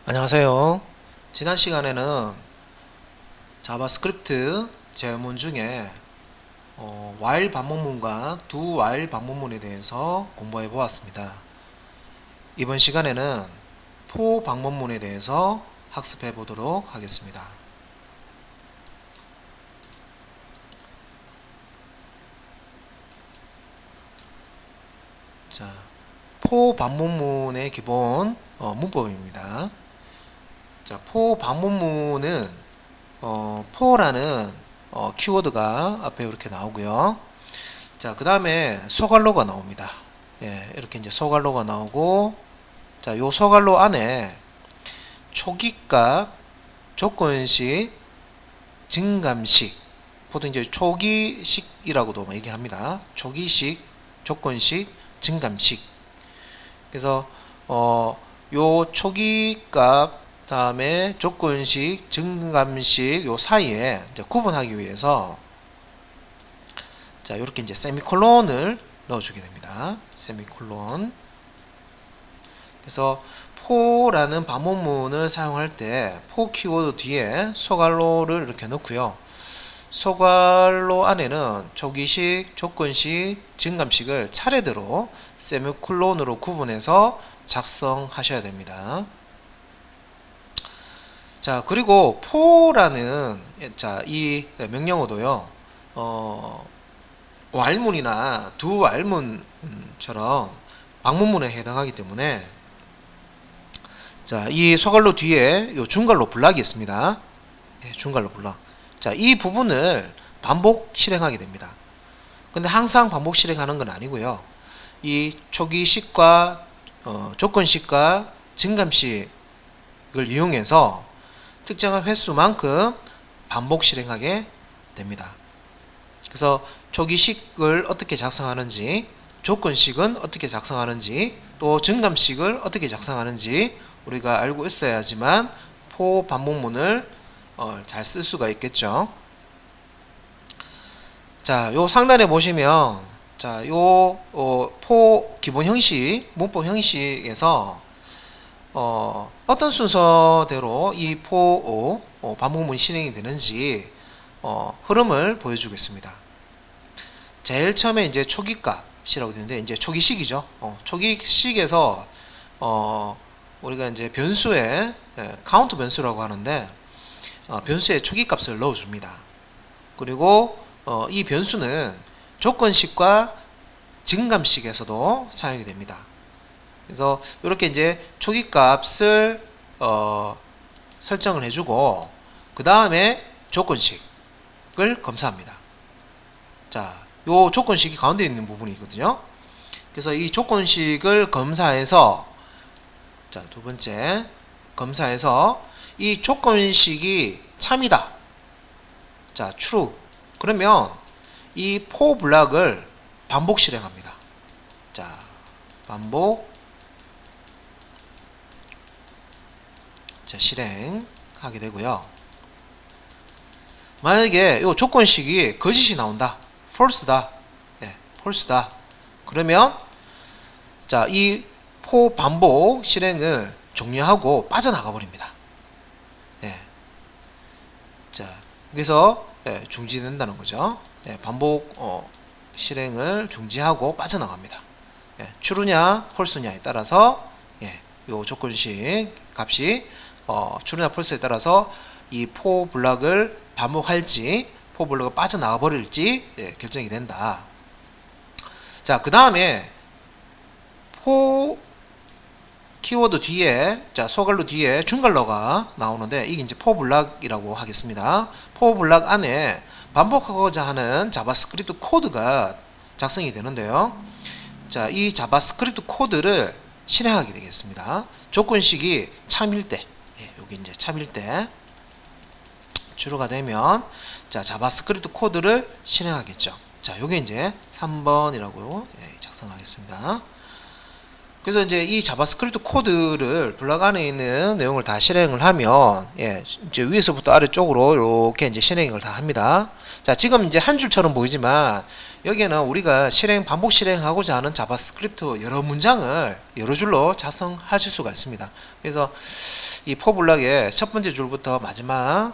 안녕하세요. 지난 시간에는 자바스크립트 제어문 중에 while 반복문과 do while 반복문에 대해서 공부해 보았습니다. 이번 시간에는 for 반복문에 대해서 학습해 보도록 하겠습니다. 자, for 반복문의 기본 문법입니다. 자, for 반복문은 for라는 키워드가 앞에 이렇게 나오고요. 자, 그 다음에 소괄로가 나옵니다. 예, 이렇게 이제 소괄로가 나오고, 자, 요 소괄로 안에 초기값, 조건식, 증감식, 보통 이제 초기식이라고도 얘기합니다. 초기식, 조건식, 증감식. 그래서 요 초기값 다음에 조건식, 증감식 요 사이에 이제 구분하기 위해서 자, 이렇게 이제 세미콜론을 넣어주게 됩니다. 세미콜론. 그래서 for라는 반복문을 사용할 때 for 키워드 뒤에 소괄로를 이렇게 넣고요. 소괄로 안에는 초기식, 조건식, 증감식을 차례대로 세미콜론으로 구분해서 작성하셔야 됩니다. 자, 그리고 for라는 이 명령어도요. while문이나 do while문처럼 방문문에 해당하기 때문에 자, 이 소괄로 뒤에 요 중괄로 블락이 있습니다. 예, 중괄로 블락. 자, 이 부분을 반복 실행하게 됩니다. 근데 항상 반복 실행하는 건 아니고요. 이 초기식과 조건식과 증감식을 이용해서 특정한 횟수만큼 반복 실행하게 됩니다. 그래서 초기식을 어떻게 작성하는지, 조건식은 어떻게 작성하는지, 또 증감식을 어떻게 작성하는지 우리가 알고 있어야지만 for 반복문을 잘 쓸 수가 있겠죠. 자, 요 상단에 보시면 자, 요 for 기본 형식, 문법 형식에서 어떤 순서대로 이 for 반복문이 실행이 되는지 흐름을 보여주겠습니다. 제일 처음에 이제 초기값이라고 되는데 이제 초기식이죠. 초기식에서 우리가 이제 변수에 카운트 변수라고 하는데 변수에 초기값을 넣어줍니다. 그리고 이 변수는 조건식과 증감식에서도 사용이 됩니다. 그래서 이렇게 이제 초기값을 설정을 해주고 그 다음에 조건식을 검사합니다. 자, 요 조건식이 가운데 있는 부분이 있거든요. 그래서 이 조건식을 검사해서 자, 두 번째 검사해서 이 조건식이 참이다. 자, true. 그러면 이 for 블락을 반복 실행합니다. 자, 반복 자, 실행하게 되고요. 만약에 이 조건식이 거짓이 나온다. false다. 예, false다. 그러면 자, 이 for 반복 실행을 종료하고 빠져나가 버립니다. 예. 자, 여기서 중지된다는 거죠. 예, 반복 실행을 중지하고 빠져나갑니다. 예, true냐 false냐에 따라서 요 조건식 값이 true냐 false에 따라서 이 for 블락을 반복할지 for 블락을 빠져나가 버릴지 결정이 된다. 자, 그 다음에 for 키워드 뒤에 자, 소괄로 뒤에 중괄로가 나오는데 이게 이제 for 블락이라고 하겠습니다. for 블락 안에 반복하고자 하는 자바스크립트 코드가 작성이 되는데요. 자, 이 자바스크립트 코드를 실행하게 되겠습니다. 조건식이 참일 때, 여기 이제 참일 때 true가 되면 자, 자바스크립트 코드를 실행하겠죠. 자, 요게 이제 3번이라고 작성하겠습니다. 그래서 이제 이 자바스크립트 코드를 블락 안에 있는 내용을 다 실행을 하면 이제 위에서부터 아래쪽으로 이렇게 이제 실행을 다 합니다. 자, 지금 이제 한 줄처럼 보이지만 여기에는 우리가 반복 실행하고자 하는 자바스크립트 여러 문장을 여러 줄로 작성하실 수가 있습니다. 그래서 이 포블럭의 첫 번째 줄부터 마지막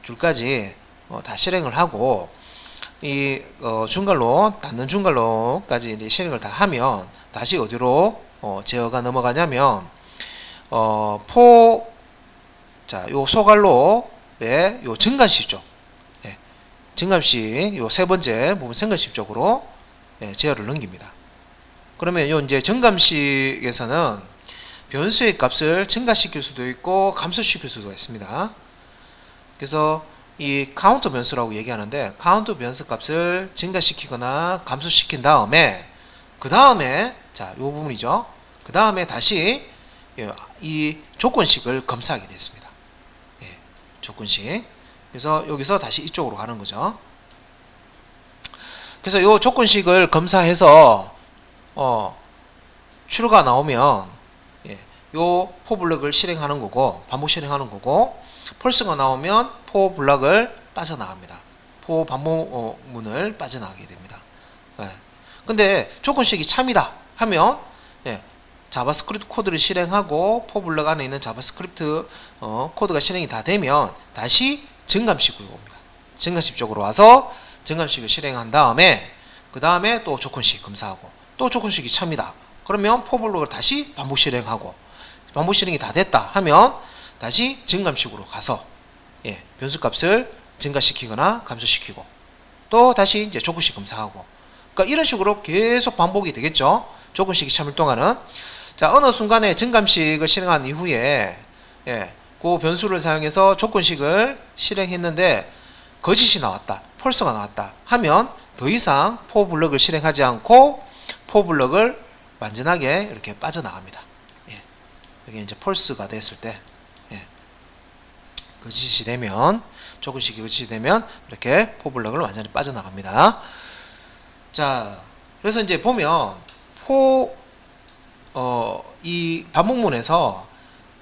줄까지 다 실행을 하고 이 중괄로 닫는 중괄로까지 이제 실행을 다 하면 다시 어디로 제어가 넘어가냐면 요 소괄로의 요 증감식 쪽, 증감식 요 세 번째 부분 증감식 쪽으로 제어를 넘깁니다. 그러면 요 이제 증감식에서는 변수의 값을 증가시킬 수도 있고 감소시킬 수도 있습니다. 그래서 이 카운터 변수라고 얘기하는데 카운터 변수 값을 증가시키거나 감소시킨 다음에 자, 요 부분이죠. 그 다음에 다시 이 조건식을 검사하게 됐습니다. 조건식. 그래서 여기서 다시 이쪽으로 가는 거죠. 그래서 요 조건식을 검사해서 true가 나오면 요 포블럭을 실행하는 거고 반복 실행하는 거고 false가 나오면 포블럭을 빠져나갑니다. 포 반복문을 빠져나가게 됩니다. 근데 조건식이 참이다 하면 자바스크립트 코드를 실행하고 포블럭 안에 있는 자바스크립트 코드가 실행이 다 되면 다시 증감식으로 옵니다. 증감식 쪽으로 와서 증감식을 실행한 다음에 그 다음에 또 조건식 검사하고 또 조건식이 참이다. 그러면 포블럭을 다시 반복 실행하고 반복 실행이 다 됐다 하면 다시 증감식으로 가서 변수값을 증가시키거나 감소시키고 또 다시 이제 조건식 검사하고 그러니까 이런 식으로 계속 반복이 되겠죠. 조건식이 참일 동안은 자 어느 순간에 증감식을 실행한 이후에 그 변수를 사용해서 조건식을 실행했는데 거짓이 나왔다, false가 나왔다 하면 더 이상 포블럭을 실행하지 않고 포블럭을 완전하게 이렇게 빠져나갑니다. 여기 이제 false가 됐을 때 거짓이 되면 조건식이 거짓이 되면 이렇게 포블럭을 완전히 빠져나갑니다. 자, 그래서 이제 보면 이 반복문에서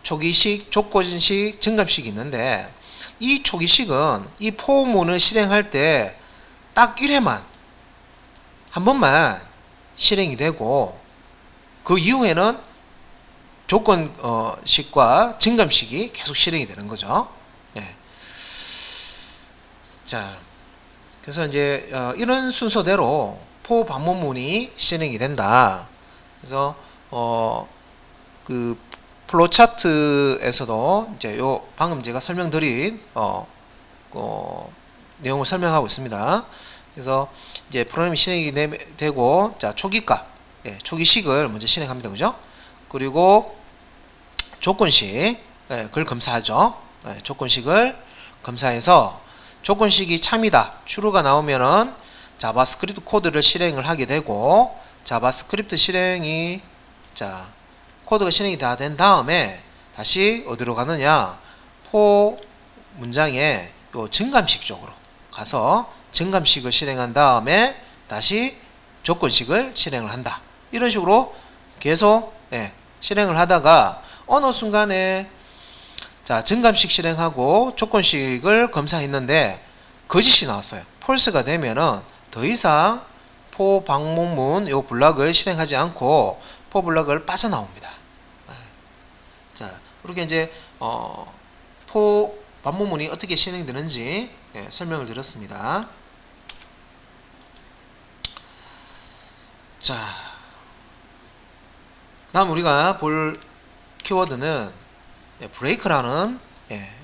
초기식, 조건식, 증감식이 있는데 이 초기식은 이 포문을 실행할 때 딱 1회만 한 번만 실행이 되고 그 이후에는 조건식과 증감식이 계속 실행이 되는 거죠. 자, 그래서 이제 이런 순서대로 포 반복문이 실행이 된다. 그래서 그 플로우 차트에서도 이제 요 방금 제가 설명드린 내용을 설명하고 있습니다. 그래서 이제 프로그램이 실행이 되고 자 초기값, 초기식을 먼저 실행합니다, 그죠? 그리고 조건식, 그걸 검사하죠. 조건식을 검사해서 조건식이 참이다, true가 나오면은 자바스크립트 코드를 실행을 하게 되고 자바스크립트 실행이 자 코드가 실행이 다 된 다음에 다시 어디로 가느냐 포 문장의 요 증감식 쪽으로 가서 증감식을 실행한 다음에 다시 조건식을 실행을 한다. 이런 식으로 계속 실행을 하다가 어느 순간에 자 증감식 실행하고 조건식을 검사했는데 거짓이 나왔어요. false가 되면은 더 이상 포 반복문 요 블럭을 실행하지 않고 포 블럭을 빠져나옵니다. 자, 이렇게 이제 포 반복문이 어떻게 실행되는지 설명을 드렸습니다. 자, 다음 우리가 볼 키워드는 브레이크라는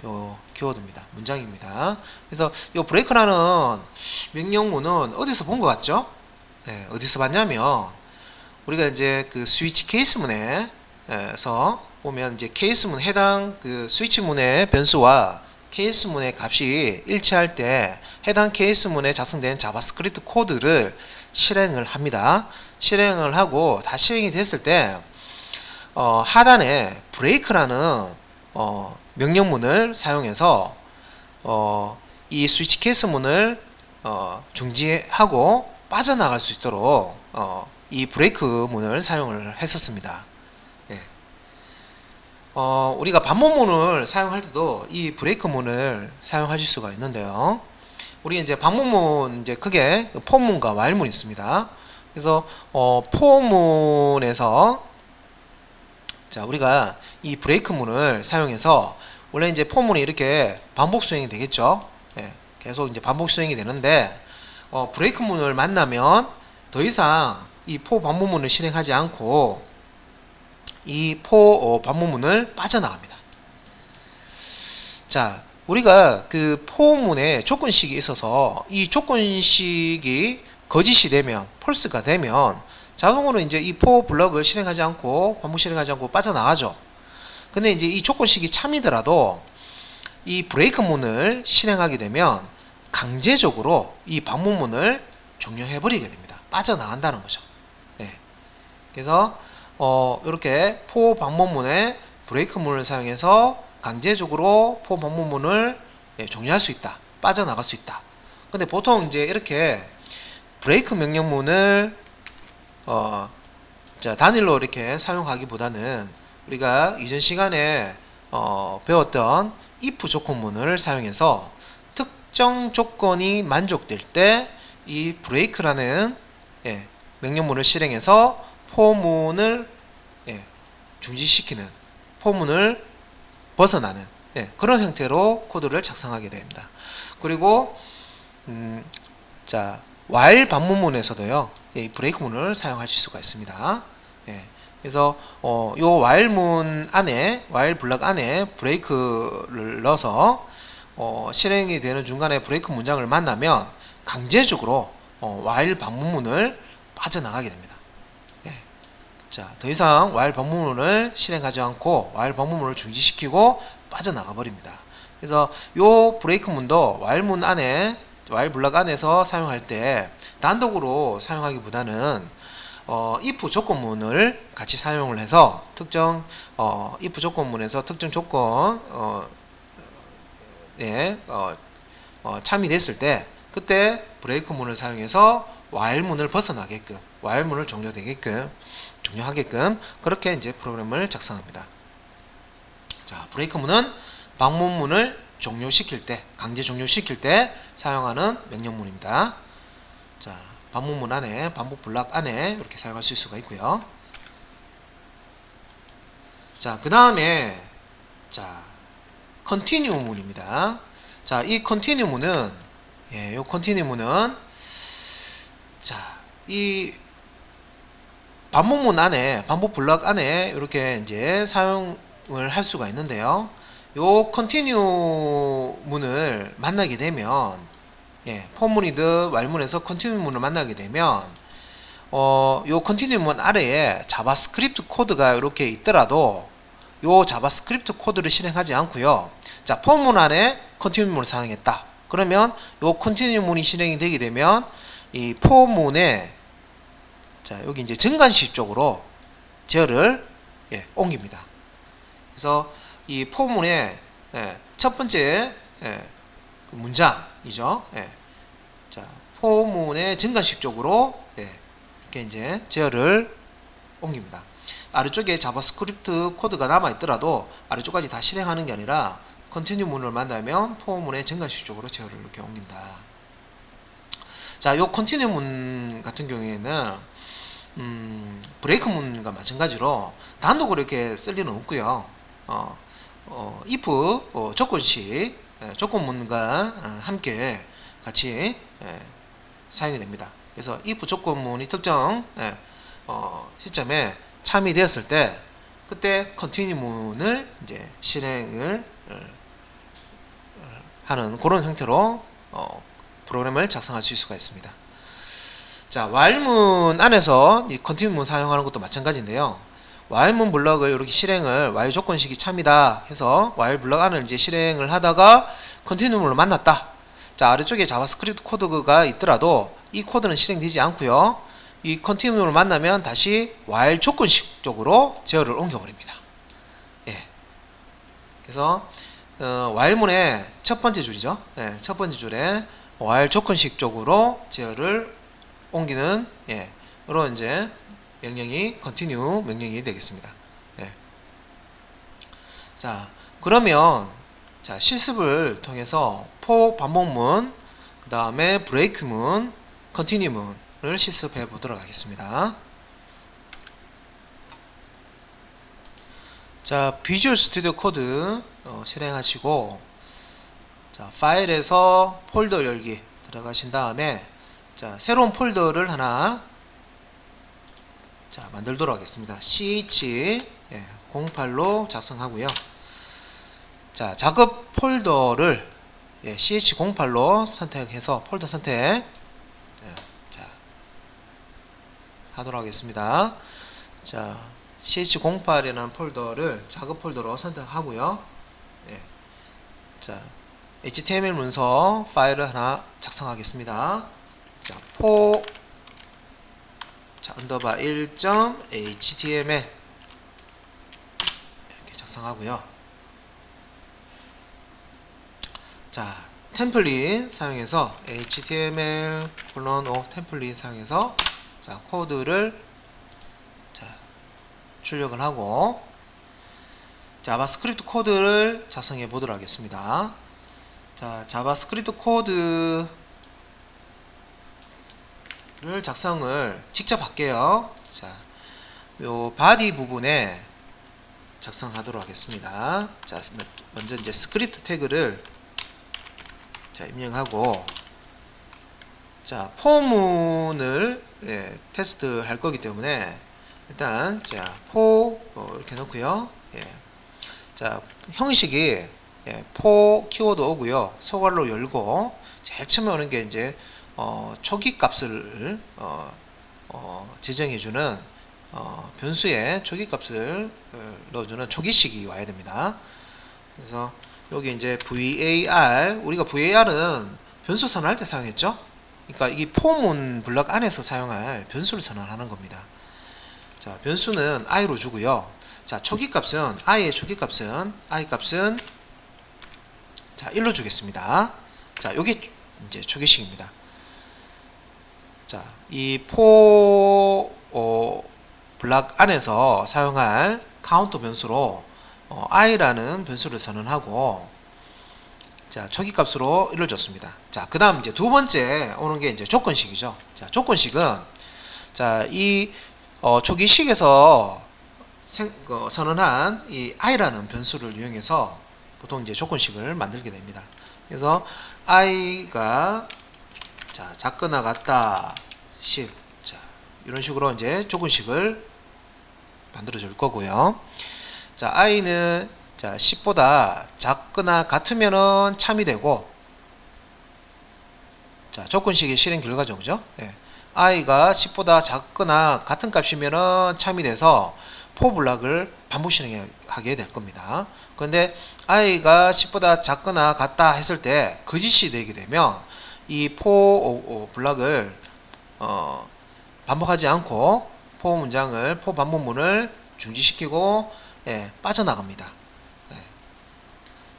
요 키워드입니다. 문장입니다. 그래서 요 브레이크라는 명령문은 어디서 본 것 같죠? 어디서 봤냐면 우리가 이제 그 스위치 케이스문에서 보면 이제 케이스문 해당 그 스위치문의 변수와 케이스문의 값이 일치할 때 해당 케이스문에 작성된 자바스크립트 코드를 실행을 합니다. 실행을 하고 다 실행이 됐을 때 하단에 브레이크라는 명령문을 사용해서 이 스위치 케이스문을 중지하고 빠져나갈 수 있도록 이 브레이크 문을 사용을 했었습니다. 우리가 반복문을 사용할 때도 이 브레이크 문을 사용하실 수가 있는데요. 우리 이제 반복문 이제 크게 포문과 while문이 있습니다. 그래서 포문에서 자, 우리가 이 브레이크문을 사용해서 원래 이제 포문이 이렇게 반복 수행이 되겠죠. 예, 계속 이제 반복 수행이 되는데 브레이크문을 만나면 더 이상 이 포 반복문을 실행하지 않고 이 포 반복문을 빠져나갑니다. 자, 우리가 그 포문에 조건식이 있어서 이 조건식이 거짓이 되면 펄스가 되면 자동으로 이제 이 포 블럭을 실행하지 않고 반복 실행하지 않고 빠져나가죠. 근데 이제 이 조건식이 참이더라도 이 브레이크문을 실행하게 되면 강제적으로 이 반복문을 종료해 버리게 됩니다. 빠져나간다는 거죠. 네. 그래서 이렇게 포 반복문에 브레이크문을 사용해서 강제적으로 포 반복문을 종료할 수 있다. 빠져나갈 수 있다. 근데 보통 이제 이렇게 브레이크 명령문을 자, 단일로 이렇게 사용하기보다는 우리가 이전 시간에 배웠던 if 조건문을 사용해서 특정 조건이 만족될 때 이 브레이크라는 명령문을 실행해서 포문을 중지시키는, 포문을 벗어나는 그런 형태로 코드를 작성하게 됩니다. 그리고 자, while 반복문에서도요, 이 브레이크문을 사용하실 수가 있습니다. 그래서 요 while문 안에, while 블럭 안에 브레이크를 넣어서 실행이 되는 중간에 브레이크 문장을 만나면 강제적으로 while 반복문을 빠져나가게 됩니다. 자, 더 이상 while 반복문을 실행하지 않고 while 반복문을 중지시키고 빠져나가 버립니다. 그래서 요 브레이크문도 while문 안에, while 블럭 안에서 사용할 때 단독으로 사용하기보다는 if 조건문을 같이 사용을 해서 특정 if 조건문에서 특정 조건 참이 됐을 때 그때 브레이크문을 사용해서 while문을 벗어나게끔, while문을 종료하게끔 그렇게 이제 프로그램을 작성합니다. 자, 브레이크문은 반복문을 종료시킬 때, 강제 종료시킬 때 사용하는 명령문입니다. 자, 반복문 안에, 반복 블럭 안에 이렇게 사용하실 수가 있고요. 자, 그 다음에 자, continue 문입니다. 자, 이 continue 문은 요 continue 문은 자, 이 반복문 안에, 반복 블럭 안에 이렇게 이제 사용을 할 수가 있는데요. 요 continue 문을 만나게 되면 포문이든 while문에서 continue 문을 만나게 되면 요 continue 문 아래에 자바스크립트 코드가 이렇게 있더라도 요 자바스크립트 코드를 실행하지 않고요. 자, 포문 안에 continue 문을 사용했다. 그러면 요 continue 문이 실행이 되게 되면 이 포문에 자, 여기 이제 정관식 쪽으로 제어를 옮깁니다. 그래서 이 포문의 첫 번째 그 문장이죠. 자, 포문의 정관식 쪽으로 이렇게 이제 제어를 옮깁니다. 아래쪽에 자바스크립트 코드가 남아 있더라도 아래쪽까지 다 실행하는 게 아니라 컨티뉴 문을 만나면 포문의 정관식 쪽으로 제어를 이렇게 옮긴다. 자, 요 컨티뉴 문 같은 경우에는 브레이크 문과 마찬가지로 단독으로 이렇게 쓸 일은 없고요. if 조건식 조건문과 함께 같이 사용이 됩니다. 그래서 if 조건문이 특정 시점에 참이 되었을 때 그때 continue 문을 이제 실행을 하는 그런 형태로 프로그램을 작성하실 수가 있습니다. 자, while문 안에서 이 continue 문 사용하는 것도 마찬가지인데요. while문 블럭을 이렇게 실행을 while 조건식이 참이다 해서 while 블럭 안을 이제 실행을 하다가 continue 문을 만났다. 자, 아래쪽에 자바스크립트 코드가 있더라도 이 코드는 실행되지 않고요. 이 continue 문을 만나면 다시 while 조건식 쪽으로 제어를 옮겨버립니다. 그래서 while문의 첫 번째 줄이죠. 첫 번째 줄에 while 조건식 쪽으로 제어를 옮기는 이런 이제 명령이 continue 명령이 되겠습니다. 자, 그러면 자, 실습을 통해서 for 반복문, 그 다음에 break문, continue 문을 실습해 보도록 하겠습니다. 자, 비주얼 스튜디오 코드 실행하시고, 자, 파일에서 폴더 열기 들어가신 다음에, 자, 새로운 폴더를 하나 자, 만들도록 하겠습니다. ch08로 작성하고요. 자, 작업 폴더를 ch08로 선택해서 폴더 선택 자, 하도록 하겠습니다. 자, ch08이라는 폴더를 작업 폴더로 선택하고요. 자, HTML 문서 파일을 하나 작성하겠습니다. 자, 언더바 1.html 이렇게 작성하고요. 자, 템플릿 사용해서 html:5 템플릿 사용해서 자, 코드를 자, 출력을 하고 자바스크립트 코드를 작성해 보도록 하겠습니다. 자, 자바스크립트 코드를 작성을 직접 할게요. 자, 요 바디 부분에 작성하도록 하겠습니다. 자, 먼저 이제 스크립트 태그를 자, 입력하고, 자, 포문을 테스트 할 거기 때문에 일단 자, 이렇게 놓고요. 자, 형식이 포 키워드 오고요. 소괄로 열고, 제일 처음에 오는 게 이제 초기 값을 지정해주는 변수에 초기 값을 넣어주는 초기식이 와야 됩니다. 그래서 여기 이제 var, 우리가 var은 변수 선언할 때 사용했죠. 그러니까 이 포문 블럭 안에서 사용할 변수를 선언하는 겁니다. 자, 변수는 i로 주고요. 자, 초기 값은 i의 초기 값은 i 값은 자, 1로 주겠습니다. 자, 요게 이제 초기식입니다. 자, 이 블락 안에서 사용할 카운터 변수로 i라는 변수를 선언하고, 자, 초기 값으로 1을 줬습니다. 자, 그 다음 이제 두 번째 오는 게 이제 조건식이죠. 자, 조건식은 자, 이 초기식에서 선언한 이 i라는 변수를 이용해서 보통 이제 조건식을 만들게 됩니다. 그래서 i가 자, 작거나 같다 10. 자, 이런 식으로 이제 조건식을 만들어 줄 거고요. 자, i는 자, 10보다 작거나 같으면은 참이 되고, 자, 조건식의 실행 결과죠. 그죠? i가 10보다 작거나 같은 값이면은 참이 돼서 for 블락을 반복 실행하게 될 겁니다. 그런데 i가 10보다 작거나 같다 했을 때 거짓이 되게 되면 이 for 블락을 반복하지 않고 for 문장을 for 반복문을 중지시키고 빠져나갑니다.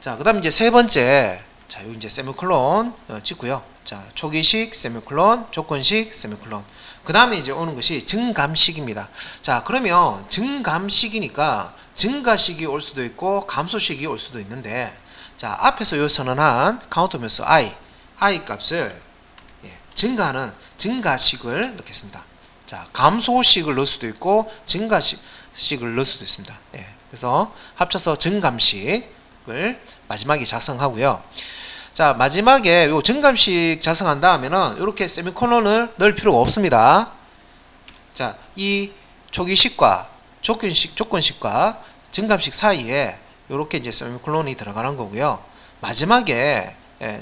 자, 그다음 이제 세 번째, 자, 여기 이제 세미콜론 찍고요. 자, 초기식 세미콜론, 조건식 세미콜론. 그 다음에 이제 오는 것이 증감식입니다. 자, 그러면 증감식이니까 증가식이 올 수도 있고 감소식이 올 수도 있는데, 자, 앞에서 요 선언한 카운터 변수 i 값을 증가하는 증가식을 넣겠습니다. 자, 감소식을 넣을 수도 있고 증가식을 넣을 수도 있습니다. 그래서 합쳐서 증감식을 마지막에 작성하고요. 자, 마지막에 요 증감식 작성한 다음에는 이렇게 세미콜론을 넣을 필요가 없습니다. 자, 이 초기식과 조건식과 증감식 사이에 이렇게 이제 세미콜론이 들어가는 거고요. 마지막에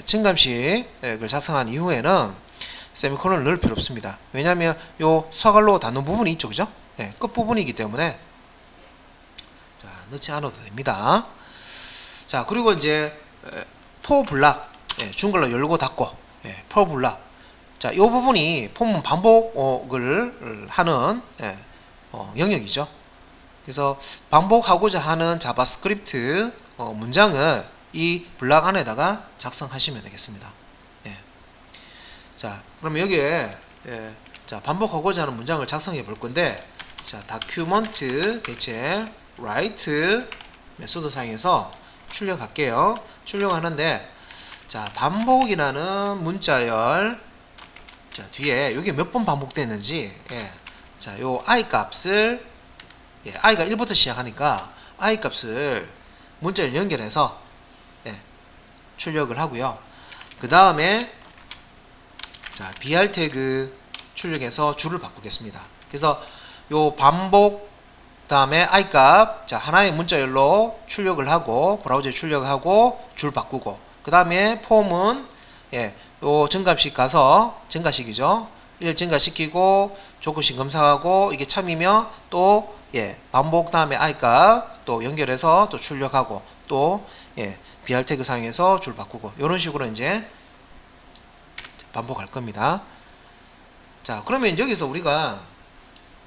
증감식을 작성한 이후에는 세미콜론을 넣을 필요 없습니다. 왜냐하면 요 서갈로 닫는 부분이 있죠, 그죠? 끝 부분이기 때문에 자, 넣지 않아도 됩니다. 자, 그리고 이제 for 블락 중괄호 열고 닫고 for 블락, 자, 이 부분이 포문 반복을 하는 영역이죠. 그래서 반복하고자 하는 자바스크립트 문장을 이 블락 안에다가 작성하시면 되겠습니다. 자, 그러면 여기에 자, 반복하고자 하는 문장을 작성해 볼 건데, 자, document 개체 write 메소드 사용해서 출력할게요. 출력하는데, 자, 반복이라는 문자열, 자, 뒤에 여기 몇 번 반복됐는지, 자, 요 i 값을 i가 1부터 시작하니까 i 값을 문자를 연결해서 출력을 하고요. 그 다음에 자 br 태그 출력해서 줄을 바꾸겠습니다. 그래서 요 반복 다음에 i 값 자 하나의 문자열로 출력을 하고 브라우저에 출력하고 줄 바꾸고 그 다음에 폼은 요 증가식 가서 증가식이죠. 1 증가시키고 조건식 검사하고 이게 참이면 또 반복 다음에 i 값 또 연결해서 또 출력하고 또 br 태그 사용해서 줄 바꾸고 이런 식으로 이제 반복할 겁니다. 자 그러면 여기서 우리가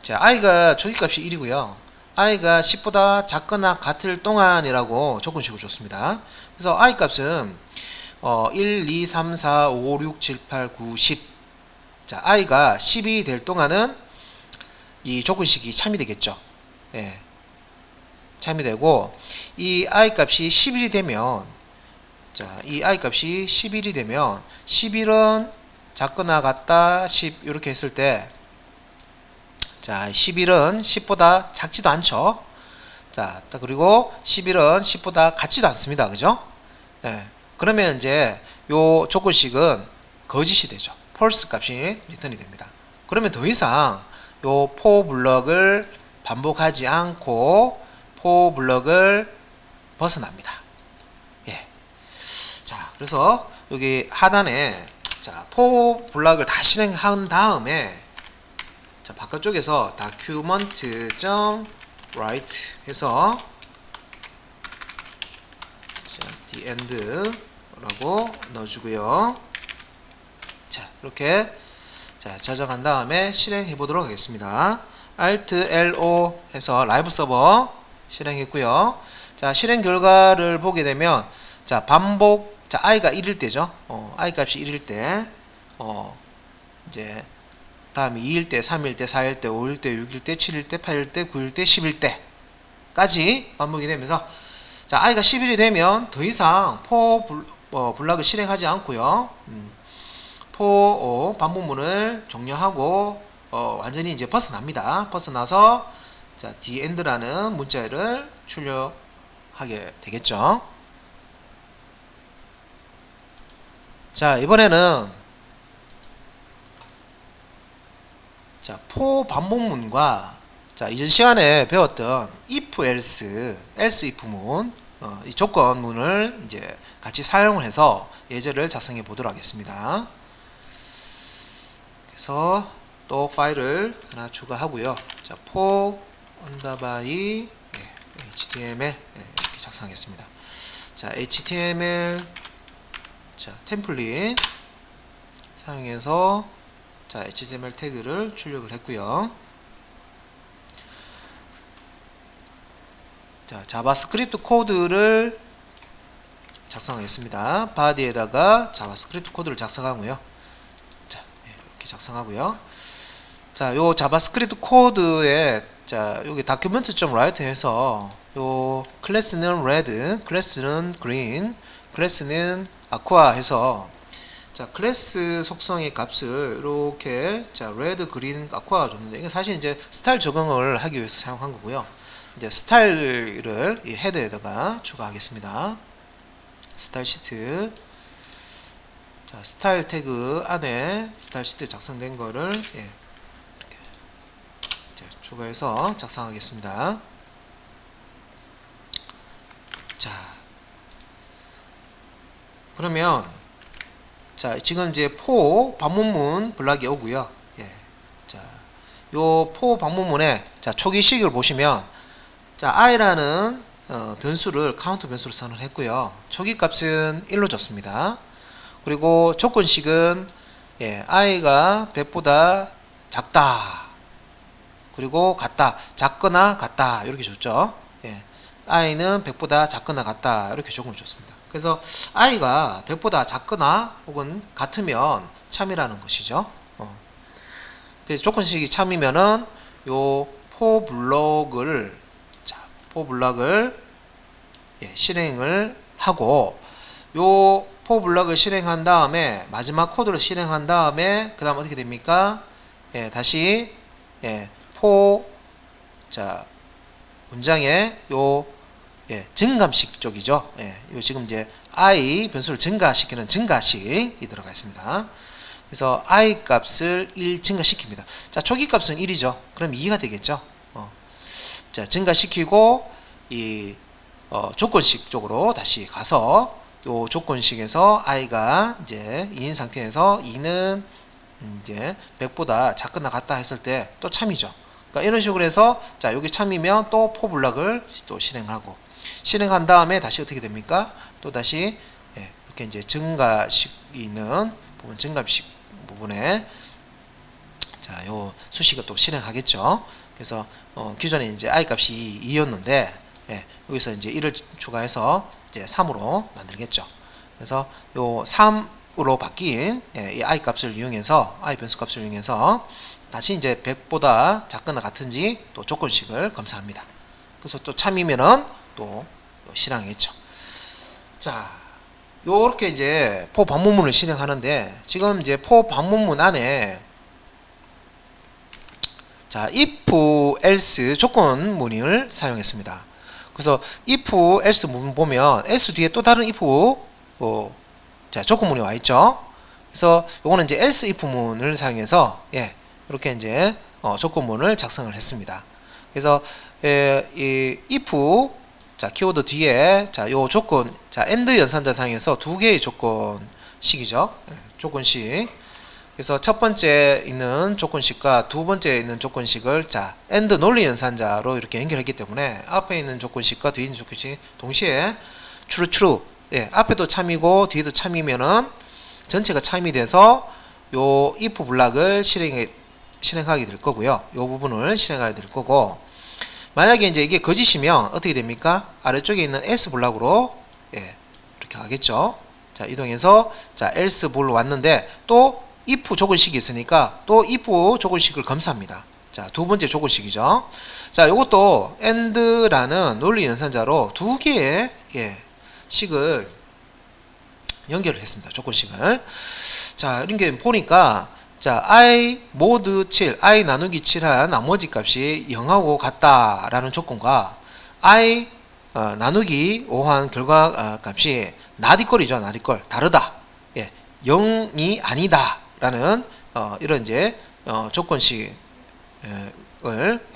자 i가 조기값이 1이고요. i가 10보다 작거나 같을 동안이라고 조건식을 줬습니다. 그래서 i 값은 1, 2, 3, 4, 5, 6, 7, 8, 9, 10 자 i가 10이 될 동안은 이 조건식이 참이 되겠죠. 참이 되고 이 i 값이 11이 되면 자 이 i 값이 11이 되면 11은 작거나 같다 10 이렇게 했을 때 자 11은 10보다 작지도 않죠. 자 그리고 11은 10보다 같지도 않습니다. 그죠? 그러면 이제 요 조건식은 거짓이 되죠. false 값이 리턴이 됩니다. 그러면 더 이상 요 for 블럭을 반복하지 않고 for 블럭을 벗어납니다. 자 그래서 여기 하단에 자 for 블럭을 다 실행한 다음에 자 바깥쪽에서 document.write 해서 자, the end 라고 넣어주고요. 자 이렇게 자 저장한 다음에 실행해 보도록 하겠습니다. Alt LO 해서 라이브 서버 실행했고요. 자 실행 결과를 보게 되면 자 반복 자 i가 1일 때죠. i 값이 1일 때 이제 다음에 2일 때, 3일 때, 4일 때, 5일 때, 6일 때, 7일 때, 8일 때, 9일 때, 10일 때까지 반복이 되면서 자 i가 10일이 되면 더 이상 for 블락을 실행하지 않고요. for 반복문을 종료하고 완전히 이제 벗어납니다. 벗어나서 자 the end라는 문자를 출력하게 되겠죠. 자 이번에는 자 for 반복문과 자 이전 시간에 배웠던 if else if문 이 조건문을 이제 같이 사용을 해서 예제를 작성해 보도록 하겠습니다. 그래서 또 파일을 하나 추가하고요. 자 for underby html 이렇게 작성하겠습니다. 자 html 자 템플릿 사용해서 자 HTML 태그를 출력을 했고요. 자 자바스크립트 코드를 작성하겠습니다. 바디에다가 자바스크립트 코드를 작성하고요. 자 이렇게 작성하고요. 자 요 자바스크립트 코드에 자 여기 document.write 해서 요 클래스는 red, 클래스는 green, 클래스는 aqua 해서 자 클래스 속성의 값을 이렇게 자 레드, 그린, 아쿠아가 줬는데 이게 사실 이제 스타일 적응을 하기 위해서 사용한 거고요. 이제 스타일을 이 헤드에다가 추가하겠습니다. 스타일 시트 자 스타일 태그 안에 스타일 시트 작성된 거를 이렇게 추가해서 작성하겠습니다. 자 그러면 자 지금 이제 for 반복문 블락이 오고요. 자 요 for 반복문에 자 초기식을 보시면 자 i라는 변수를 카운트 변수로 선언했고요. 초기 값은 1로 줬습니다. 그리고 조건식은 i가 100보다 작다. 그리고 같다. 작거나 같다. 이렇게 줬죠. i는 100보다 작거나 같다. 이렇게 조건을 줬습니다. 그래서 i가 100보다 작거나 혹은 같으면 참이라는 것이죠. 그래서 조건식이 참이면은 요 for 블럭을 자 for 블럭을 실행을 하고 요 for 블럭을 실행한 다음에 마지막 코드를 실행한 다음에 그 다음 어떻게 됩니까? 다시 for 자 문장에 요 예, 증감식 쪽이죠. 예, 요 지금 이제 i 변수를 증가시키는 증가식이 들어가 있습니다. 그래서 i 값을 1 증가시킵니다. 자, 초기 값은 1이죠. 그럼 2가 되겠죠. 자, 증가시키고 이 조건식 쪽으로 다시 가서 요 조건식에서 i가 이제 2인 상태에서 2는 이제 100보다 작거나 같다 했을 때 또 참이죠. 그러니까 이런 식으로 해서 자, 여기 참이면 또 포블락을 또 실행하고 실행한 다음에 다시 어떻게 됩니까? 또 다시 예, 이렇게 이제 증가식이 있는 부분, 증가식 부분에 자, 요 수식을 또 실행하겠죠. 그래서 기존에 이제 i 값이 2였는데 예, 여기서 이제 1을 추가해서 이제 3으로 만들겠죠. 그래서 요 3으로 바뀐 예, 이 i 값을 이용해서 i 변수 값을 이용해서 다시 이제 100보다 작거나 같은지 또 조건식을 검사합니다. 그래서 또 참이면은 또 실행하겠죠. 자, 요렇게 이제 포 반문문을 실행하는데 지금 이제 포 반문문 안에 자, if else 조건문을 사용했습니다. 그래서 if else 문 보면 else 뒤에 또 다른 if 자, 조건문이 와 있죠. 그래서 요거는 이제 else if 문을 사용해서 예, 이렇게 이제 조건문을 작성을 했습니다. 그래서 이 if 자, 키워드 뒤에 자, 요 조건 자, and 연산자 사용해서 두 개의 조건식이죠. 예, 조건식. 그래서 첫 번째 있는 조건식과 두 번째 있는 조건식을 자, and 논리 연산자로 이렇게 연결했기 때문에 앞에 있는 조건식과 뒤에 있는 조건식 동시에 true 예, 앞에도 참이고 뒤에도 참이면은 전체가 참이 돼서 요 if 블락을 실행하게 될 거고요. 요 부분을 실행하게 될 거고, 만약에 이제 이게 거짓이면 어떻게 됩니까? 아래쪽에 있는 else 블락으로 예, 이렇게 가겠죠. 자, 이동해서 자, else 블로 왔는데 또 if 조건식이 있으니까 또 if 조건식을 검사합니다. 자, 두 번째 조건식이죠. 자, 요것도 and라는 논리 연산자로 두 개의 예, 식을 연결을 했습니다. 조건식을. 자, 이런 게 보니까 자, i 모드 7, i 나누기 7한 나머지 값이 0하고 같다라는 조건과 i 나누기 5한 결과 값이 not equal이죠. not equal. 다르다. 예, 0이 아니다. 라는 이런 이제 조건식을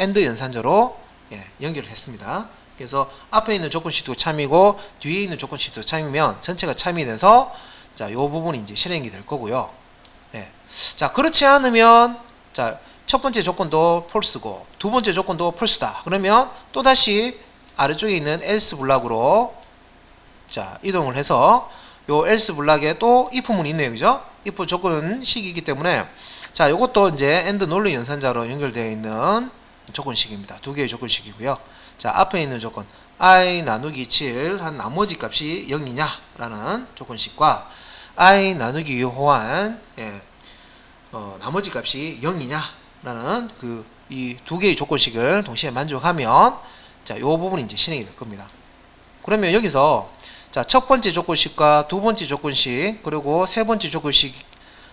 AND 연산자로 예, 연결을 했습니다. 그래서 앞에 있는 조건식도 참이고 뒤에 있는 조건식도 참이면 전체가 참이 돼서 자, 요 부분이 이제 실행이 될 거고요. 예. 자, 그렇지 않으면 자, 첫 번째 조건도 false고 두 번째 조건도 false다. 그러면 또 다시 아래쪽에 있는 else 블락으로 자, 이동을 해서 요 else 블락에 또 if문이 있네요. 그죠? if 조건식이기 때문에 자, 요것도 이제 and 논리 연산자로 연결되어 있는 조건식입니다. 두 개의 조건식이고요. 자, 앞에 있는 조건 i 나누기 7 한 나머지 값이 0이냐 라는 조건식과 i 나누기 5한 예, 나머지 값이 0이냐 라는 그 이 두 개의 조건식을 동시에 만족하면 자, 요 부분이 이제 실행이 될 겁니다. 그러면 여기서 자, 첫 번째 조건식과 두 번째 조건식 그리고 세 번째 조건식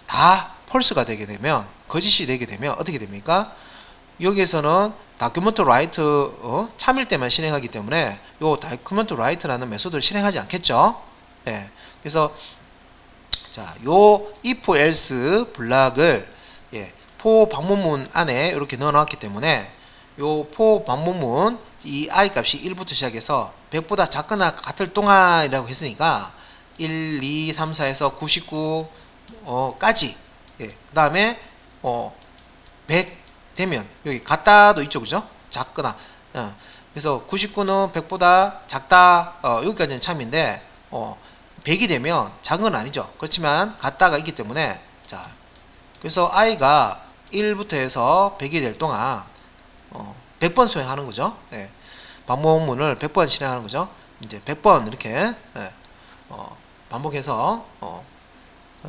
다 false가 되게 되면 거짓이 되게 되면 어떻게 됩니까? 여기에서는 document write 참일 때만 실행하기 때문에 요 document write라는 메소드를 실행하지 않겠죠. 예. 그래서 자, 요 if else 블락을 예, for 방문문 안에 이렇게 넣어 놨기 때문에 요 for 방문문 이 i 값이 1부터 시작해서 100보다 작거나 같을 동안이라고 했으니까 1, 2, 3, 4에서 99 까지 예, 그 다음에 100 되면 여기 같다도 있죠. 그죠? 작거나 그래서 99는 100보다 작다 여기까지는 참인데 100이 되면 작은 건 아니죠. 그렇지만 같다가 있기 때문에 자, 그래서 i가 1부터 해서 100이 될 동안 100번 수행하는 거죠. 예. 반복문을 100번 실행하는 거죠. 이제 100번 이렇게 예. 반복해서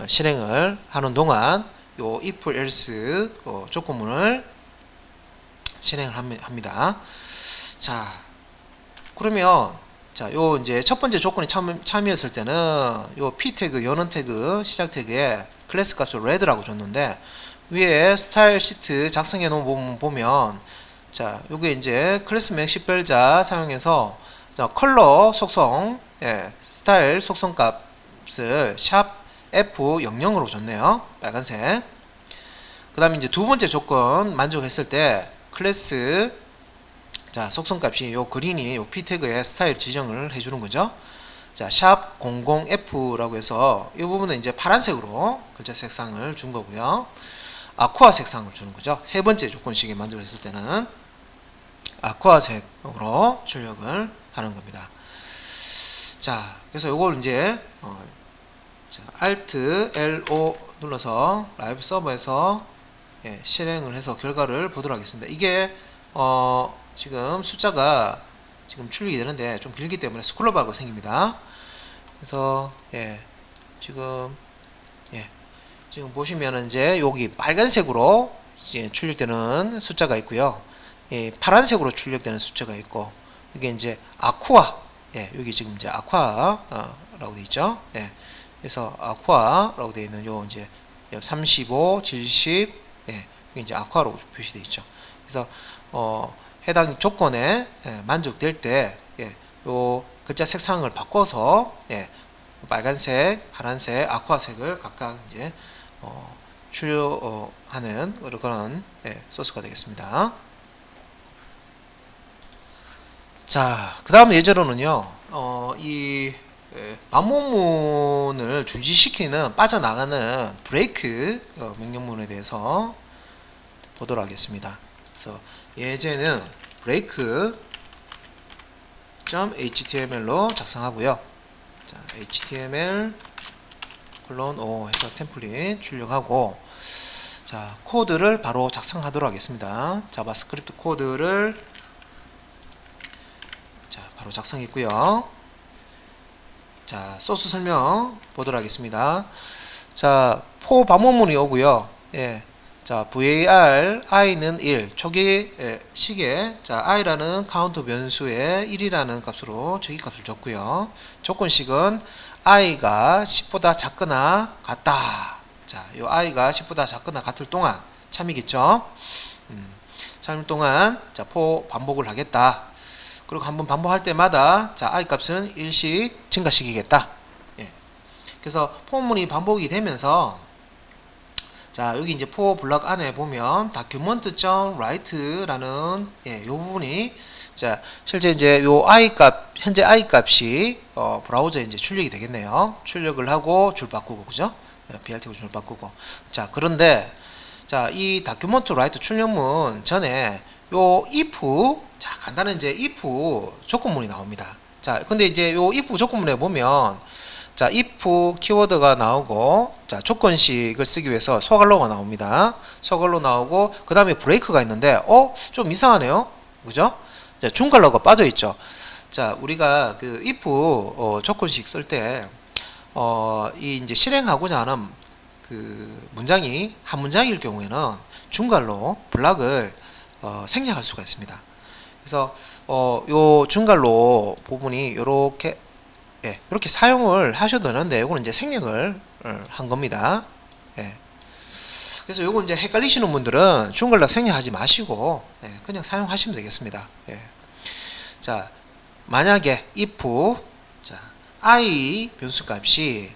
실행을 하는 동안 요 if else 조건문을 실행을 합니다. 자, 그러면 자, 요 이제 첫 번째 조건이 참이었을 때는 요 p 태그 연원 태그 시작 태그에 클래스 값을 red라고 줬는데 위에 스타일 시트 작성해 놓은 부분 보면 자, 요게 이제 클래스 맥시별자 사용해서 자, 컬러 속성, 예, 스타일 속성 값을 샵 F00으로 줬네요. 빨간색. 그 다음에 이제 두 번째 조건 만족했을 때 클래스, 자, 속성 값이 요 그린이 요 p 태그에 스타일 지정을 해주는 거죠. 자, 샵 00F라고 해서 이 부분은 이제 파란색으로 글자 색상을 준 거고요. 아쿠아 색상을 주는 거죠. 세 번째 조건식에 만족했을 때는 아쿠아색으로 출력을 하는 겁니다. 자, 그래서 요걸 이제 자, Alt L5 눌러서 라이브 서버에서 예, 실행을 해서 결과를 보도록 하겠습니다. 이게 지금 숫자가 지금 출력이 되는데 좀 길기 때문에 스크롤바가 생깁니다. 그래서 예, 지금 보시면은 이제 여기 빨간색으로 이제 출력되는 숫자가 있고요. 예, 파란색으로 출력되는 숫자가 있고, 이게 이제 아쿠아, 예, 여기 지금 이제 아쿠아라고 되어 있죠. 예, 그래서 아쿠아라고 되어 있는 요 이제 35, 70, 예, 이게 이제 아쿠아로 표시되어 있죠. 그래서 해당 조건에 예, 만족될 때 예, 요 글자 색상을 바꿔서 예, 빨간색, 파란색, 아쿠아색을 각각 이제 출력하는 그런 예, 소스가 되겠습니다. 자, 그 다음 예제로는요, 이 반복문을 중지시키는 빠져나가는 브레이크 명령문에 대해서 보도록 하겠습니다. 그래서 예제는 break.html로 작성하고요. 자, html :o 해서 템플릿 출력하고, 자, 코드를 바로 작성하도록 하겠습니다. 자바스크립트 코드를 자, 바로 작성했고요. 자, 소스 설명 보도록 하겠습니다. 자, for 반복문이 오고요. 예. 자, var i는 1 초기 시계, 자, i라는 카운트 변수에 1이라는 값으로 초기 값을 줬고요. 조건식은 i가 10보다 작거나 같다. 자, 요 i가 10보다 작거나 같을 동안 참이겠죠. 참 동안 자, for 반복을 하겠다. 그리고 한번 반복할 때마다 자, i 값은 1씩 증가시키겠다. 예. 그래서 포문이 반복이 되면서 자, 여기 이제 for 블럭 안에 보면 document.write라는 예, 요 부분이 자, 실제 이제 요 i 값, 현재 i 값이 브라우저에 이제 출력이 되겠네요. 출력을 하고 줄 바꾸고, 그죠? BRT고 줄 바꾸고. 자, 그런데 자, 이 document.write 출력문 전에 요 if, 자, 간단한 이제 if 조건문이 나옵니다. 자, 근데 이제 요 if 조건문에 보면 자, if 키워드가 나오고, 자, 조건식을 쓰기 위해서 소갈로가 나옵니다. 소갈로 나오고, 그 다음에 브레이크가 있는데, 좀 이상하네요. 그죠? 자, 중갈로가 빠져있죠. 자, 우리가 그 if 조건식 쓸 때, 이 이제 실행하고자 하는 그 문장이 한 문장일 경우에는 중갈로 블락을 생략할 수가 있습니다. 그래서 요 중갈로 부분이 요렇게 예, 이렇게 사용을 하셔도 되는데 이거는 이제 생략을 한 겁니다. 예. 그래서 요거 이제 헷갈리시는 분들은 중간락 생략하지 마시고 예, 그냥 사용하시면 되겠습니다. 예. 자, 만약에 if 자, i 변수값이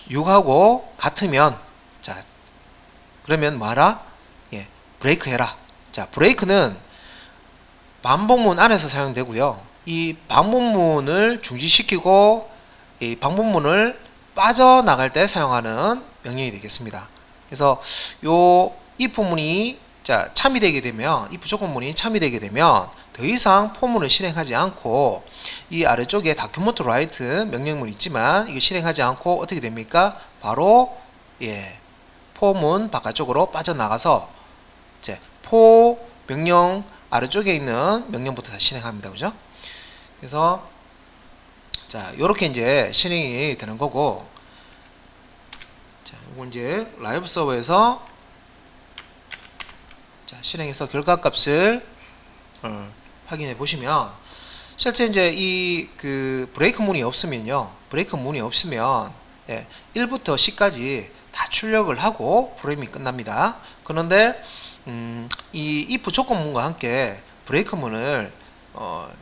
6하고 같으면 자, 그러면 뭐하라? 예, 브레이크 해라. 자, 브레이크는 반복문 안에서 사용되고요. 이 반복문을 중지시키고 이 반복문을 빠져나갈 때 사용하는 명령이 되겠습니다. 그래서 요 if문이 자, 참이되게 되면 if 조건문이 참이되게 되면 더 이상 포문을 실행하지 않고 이 아래쪽에 document.write 명령문이 있지만 이거 실행하지 않고 어떻게 됩니까? 바로 예, 포문 바깥쪽으로 빠져나가서 이제 포 명령 아래쪽에 있는 명령부터 다시 실행합니다. 그죠? 그래서 자, 요렇게 이제 실행이 되는 거고, 자, 이거 이제 라이브 서버에서 자, 실행해서 결과값을 확인해 보시면 실제 이제 이 그 브레이크 문이 없으면요, 브레이크 문이 없으면 예, 1부터 10까지 다 출력을 하고 프레임이 끝납니다. 그런데 이 if 조건문과 함께 브레이크 문을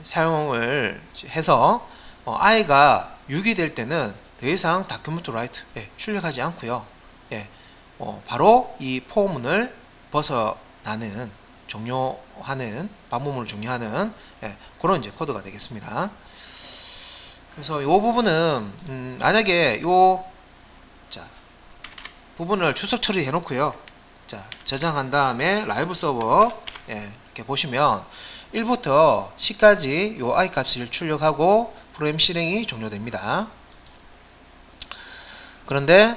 사용을 해서 i가 6이 될 때는 더 이상 document write 출력하지 않고요. 바로 이 포문을 벗어나는 종료하는 반복문을 종료하는 그런 이제 코드가 되겠습니다. 그래서 이 부분은 만약에 요 부분을 추석 처리해 놓고요. 저장한 다음에 라이브 서버 이렇게 보시면 1부터 10까지 요 i 값을 출력하고 프로그램 실행이 종료됩니다. 그런데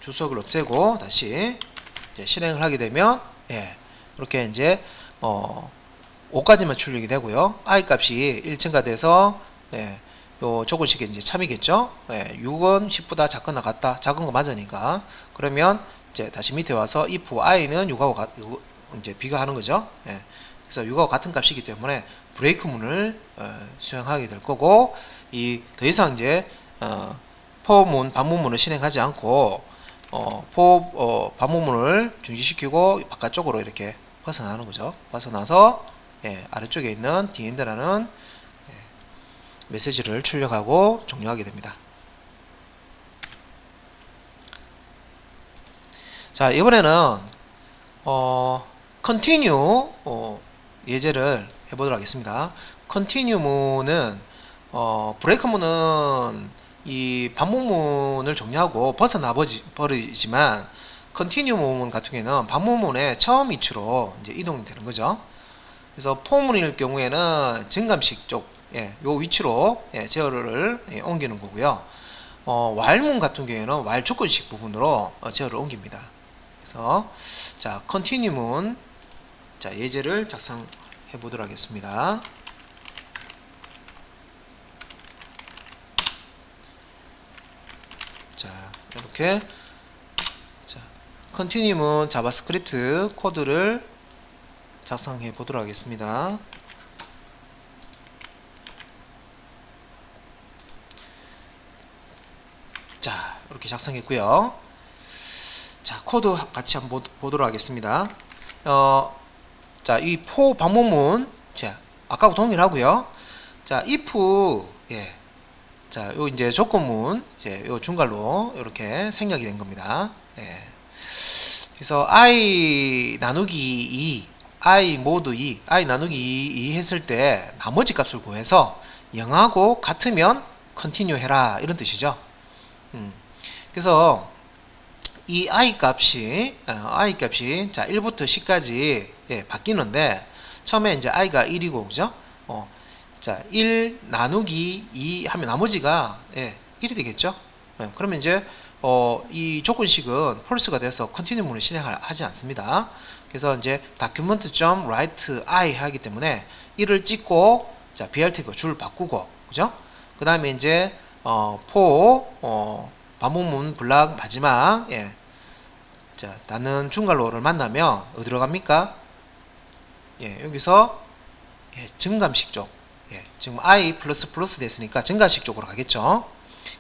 주석을 없애고 다시 이제 실행을 하게 되면 이렇게 이제 5까지만 출력이 되고요. i 값이 1층가 돼서 요 조건식에 이제 참이겠죠. 6은 10보다 작거나 같다. 작은 거 맞으니까. 그러면 이제 다시 밑에 와서 if i는 6하고 이제 비교하는 거죠. 그래서 6하고 같은 값이기 때문에 브레이크문을 수행하게 될 거고, 더 이상 이제 포문 반복문을 실행하지 않고 반복문을 중지시키고 바깥쪽으로 이렇게 벗어나는 거죠. 벗어나서 아래쪽에 있는 디엔드라는 메시지를 출력하고 종료하게 됩니다. 자, 이번에는 continue 예제를 해보도록 하겠습니다. continue문은 브레이크문은 이 반복문을 종료하고 벗어나 버리지만 continue문 같은 경우에는 반복문의 처음 위치로 이제 이동이 되는 거죠. 그래서 포문일 경우에는 증감식 쪽 요 위치로 제어를 옮기는 거고요. while문 같은 경우에는 while 조건식 부분으로 제어를 옮깁니다. 그래서 자, continue문 예제를 작성해 보도록 하겠습니다. 자, 이렇게 continue문 자바스크립트 코드를 작성해 보도록 하겠습니다. 자, 이렇게 작성했고요. 자, 코드 같이 한번 보도록 하겠습니다. 자, 이 for 반복문, 아까하고 동일하고요. 자, if, 자, 요 이제 조건문, 요 중괄로 이렇게 생략이 된 겁니다. 그래서 i 나누기 2, i 모드 2, i 나누기 2 했을 때 나머지 값을 구해서 0하고 같으면 continue 해라, 이런 뜻이죠. 그래서 이 i 값이 자 1부터 10까지 바뀌는데, 처음에 이제 i가 1이고 그죠? 자, 1 나누기 2 하면 나머지가 1이 되겠죠? 그러면 이제 이 조건식은 false가 돼서 continue 문을 실행하지 않습니다. 그래서 이제 document.write i 하기 때문에 1을 찍고, 자, BRT가 줄 바꾸고, 그죠? 그 다음에 이제 for 반복문 블락 마지막 자, 나는 중괄호를 만나면 어디로 갑니까? 여기서 증감식 쪽, 지금 i 플러스 플러스 됐으니까 증가식 쪽으로 가겠죠.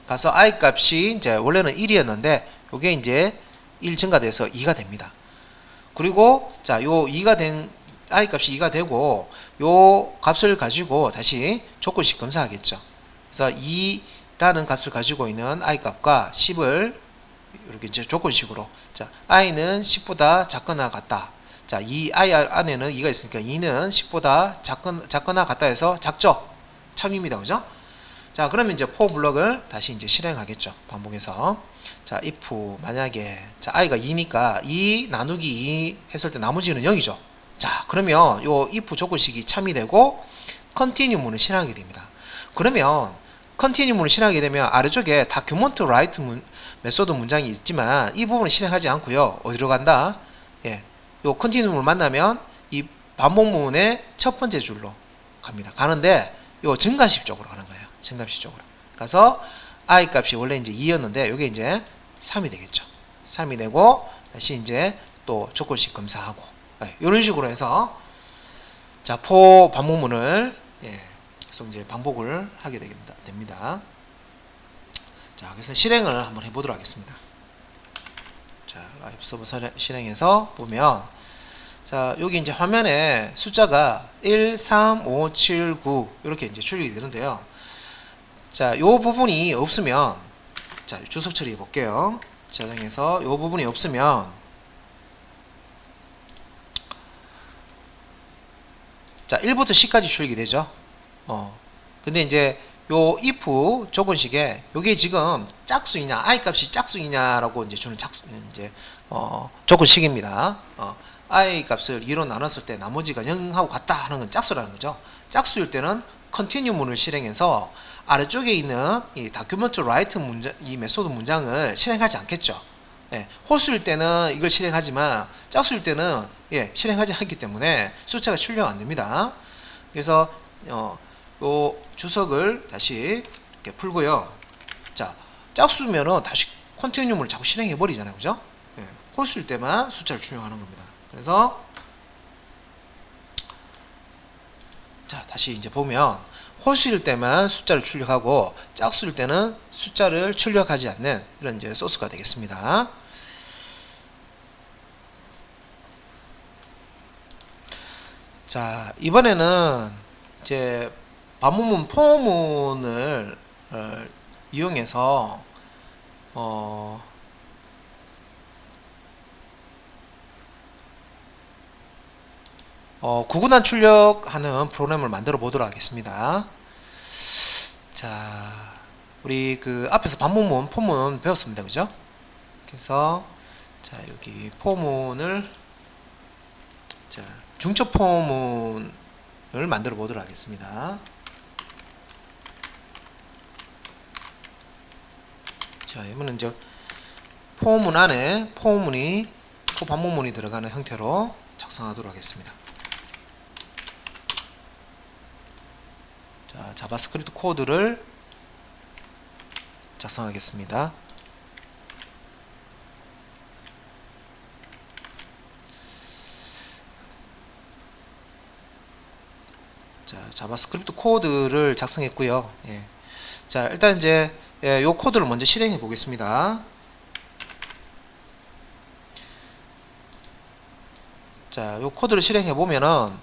가서 i 값이 이제 원래는 1이었는데 요게 이제 1 증가돼서 2가 됩니다. 그리고 자, 요 2가 된 i 값이 2가 되고 요 값을 가지고 다시 조건식 검사하겠죠. 그래서 2라는 값을 가지고 있는 i 값과 10을 이렇게 이제 조건식으로, 자, i는 10보다 작거나 같다. 자, 이 i 안에는 2가 있으니까 2는 10보다 작거나 같다 해서 작죠. 참입니다. 그죠? 자, 그러면 이제 for 블럭을 다시 이제 실행하겠죠. 반복해서. 자, if 만약에 자, i가 2니까 2 나누기 2 했을 때 나머지는 0이죠. 자, 그러면 요 if 조건식이 참이 되고 continue 문을 실행하게 됩니다. 그러면 continue 문을 실행하게 되면 아래쪽에 document write 메소드 문장이 있지만 이 부분을 실행하지 않고요. 어디로 간다? 요 continue 문을 만나면 이 반복문의 첫 번째 줄로 갑니다. 가는데 요 증가식 쪽으로 가는 거예요. 증가식 쪽으로 가서 i 값이 원래 이제 2였는데 요게 이제 3이 되겠죠. 3이 되고 다시 이제 또 조건식 검사하고 이런 식으로 해서 자, for 반복문을 계속 이제 반복을 하게 됩니다. 자, 그래서 실행을 한번 해보도록 하겠습니다. 자, 라이브 서버 실행해서 보면, 자, 여기 이제 화면에 숫자가 1, 3, 5, 7, 9 이렇게 이제 출력이 되는데요. 자, 요 부분이 없으면, 자, 주석 처리해 볼게요. 저장해서 요 부분이 없으면, 자, 1부터 10까지 출력이 되죠. 근데 이제 요 if 조건식에 요게 지금 짝수이냐 i 값이 짝수이냐라고 이제 주는 짝수 이제 조건식입니다. i 값을 2로 나눴을 때 나머지가 0하고 같다 하는 건 짝수라는 거죠. 짝수일 때는 continue문을 실행해서 아래쪽에 있는 이 document write 문장, 이 메소드 문장을 실행하지 않겠죠. 예, 홀수일 때는 이걸 실행하지만 짝수일 때는 실행하지 않기 때문에 숫자가 출력 안 됩니다. 그래서 요 주석을 다시 이렇게 풀고요. 자, 짝수면은 다시 컨티뉴움을 자꾸 실행해 버리잖아요, 그죠? 예, 홀수일 때만 숫자를 출력하는 겁니다. 그래서 자, 다시 이제 보면 홀수일 때만 숫자를 출력하고 짝수일 때는 숫자를 출력하지 않는 이런 이제 소스가 되겠습니다. 자, 이번에는 이제 반문문 포문을 이용해서 구구단 출력하는 프로그램을 만들어 보도록 하겠습니다. 자, 우리 그 앞에서 반문문 포문 배웠습니다, 그죠? 그래서 자, 여기 포문을 자, 중첩 포문을 만들어 보도록 하겠습니다. 자, 이번엔 이제 포문 안에 포문이 반문문이 들어가는 형태로 작성하도록 하겠습니다. 자, 자바스크립트 코드를 작성하겠습니다. 자, 자바스크립트 코드를 작성했고요. 예. 자, 일단 이제 요 코드를 먼저 실행해 보겠습니다. 자, 요 코드를 실행해 보면은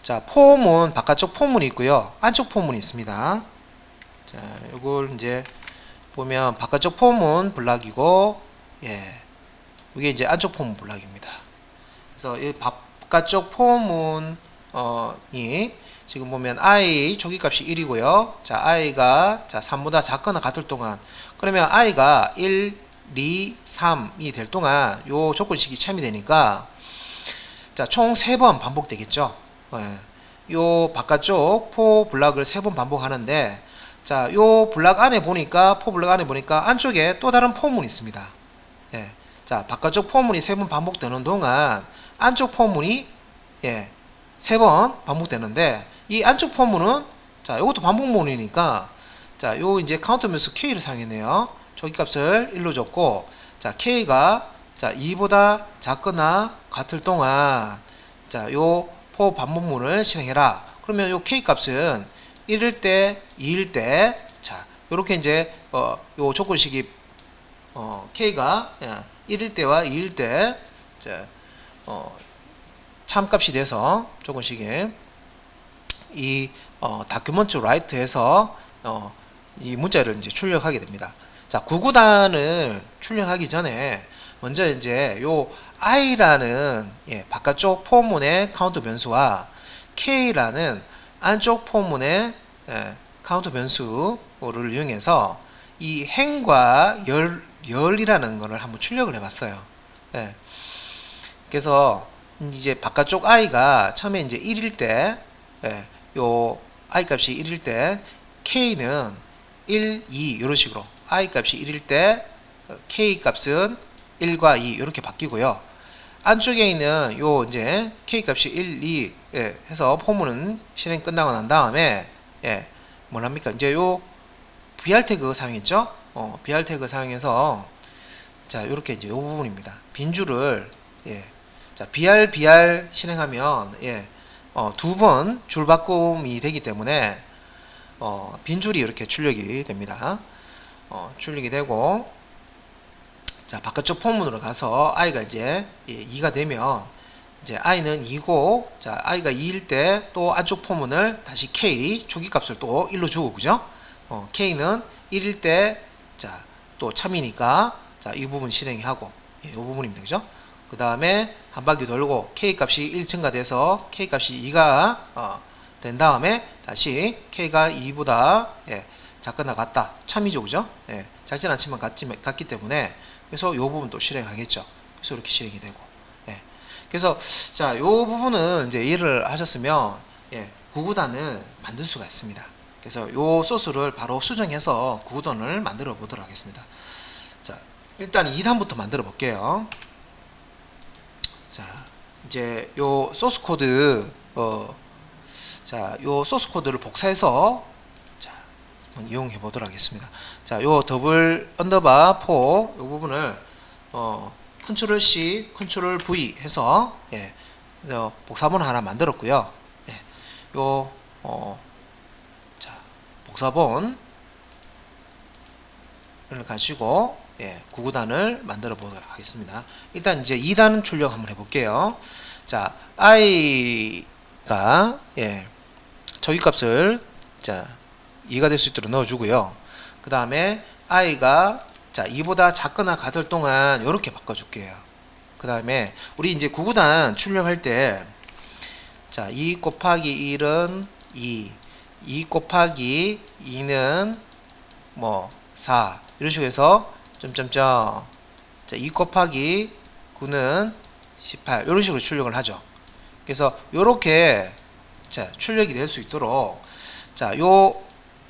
자, 폼은 바깥쪽 폼문이 있고요. 안쪽 폼문이 있습니다. 자, 요걸 이제 보면 바깥쪽 폼은 블락이고 이게 이제 안쪽 폼은 블락입니다. 그래서 이 바깥쪽 폼문이 지금 보면 i 초기값이 1이고요. 자, i가 자 3보다 작거나 같을 동안 그러면 i가 1, 2, 3이 될 동안 요 조건식이 참이 되니까 자, 총 3번 반복되겠죠. 요 바깥쪽 포 블락을 3번 반복하는데 자, 요 블락 안에 보니까 포 블락 안에 보니까 안쪽에 또 다른 포문이 있습니다. 자, 바깥쪽 포문이 3번 반복되는 동안 안쪽 포문이 3번 반복되는데 이 안쪽 포문은 자, 이것도 반복문이니까 자, 요 이제 카운터 변수 k를 사용했네요. 초기값을 1로 줬고 자, k가 자, 2보다 작거나 같을 동안 자, 요 포 반복문을 실행해라. 그러면 요 k 값은 1일 때, 2일 때 자, 요렇게 이제 요 조건식이 k가 1일 때와 2일 때 자, 참값이 돼서 조건식이 이 다큐먼트 라이트에서 이 문자를 이제 출력하게 됩니다. 자, 구구단을 출력하기 전에 먼저 이제 요 i라는 바깥쪽 포문의 카운트 변수와 k라는 안쪽 포문의 카운트 변수를 이용해서 이 행과 열이라는 거를 한번 출력을 해봤어요. 그래서 이제 바깥쪽 i가 처음에 이제 1일 때, 요 i 값이 1일 때 k는 1, 2 이런 식으로 i 값이 1일 때 k 값은 1과 2 이렇게 바뀌고요. 안쪽에 있는 요 이제 k 값이 1, 2 해서 포문은 실행 끝나고 난 다음에 뭐랍니까? 이제 요 br 태그 사용했죠? br 태그 사용해서 자, 요렇게 이제 요 부분입니다. 빈줄을 자, br 실행하면 두 번 줄 바꿈이 되기 때문에 빈줄이 이렇게 출력이 됩니다. 출력이 되고 자, 바깥쪽 포문으로 가서 i가 이제 2가 되면 이제 i는 2고, 자, i가 2일 때 또 안쪽 포문을 다시 k 초기값을 또 1로 주고, 그죠? k는 1일 때, 자, 또 참이니까, 자, 이 부분 실행이 하고, 이 부분입니다, 그죠? 그 다음에 한 바퀴 돌고 k 값이 1 증가돼서 k 값이 2가 된 다음에 다시 k가 2보다 작거나 같다, 참이죠, 그죠? 작진 않지만 같기 때문에 그래서 이 부분 또 실행하겠죠. 그래서 이렇게 실행이 되고, 그래서 자, 이 부분은 이제 이해를 하셨으면 9구단을 만들 수가 있습니다. 그래서 이 소스를 바로 수정해서 9구단을 만들어 보도록 하겠습니다. 자, 일단 2단부터 만들어 볼게요. 자, 이제 요 소스 코드 자, 요 소스 코드를 복사해서 자, 한번 이용해 보도록 하겠습니다. 자, 요 더블 언더바 4 요 부분을 컨트롤 C, 컨트롤 V 해서 그래서 복사본 하나 만들었고요. 요 자, 복사본을 가지고 9구단을 만들어 보도록 하겠습니다. 일단 이제 2단 출력 한번 해볼게요. 자, i가 저기값을 자 2가 될 수 있도록 넣어주고요. 그 다음에 i가 자 2보다 작거나 같을 동안 이렇게 바꿔줄게요. 그 다음에 우리 이제 9구단 출력할 때 자 2 곱하기 1은 2 곱하기 2는 뭐 4 이런 식으로 해서 점점점 자 2 곱하기 9는 18 이런 식으로 출력을 하죠. 그래서 요렇게 자 출력이 될 수 있도록 자 요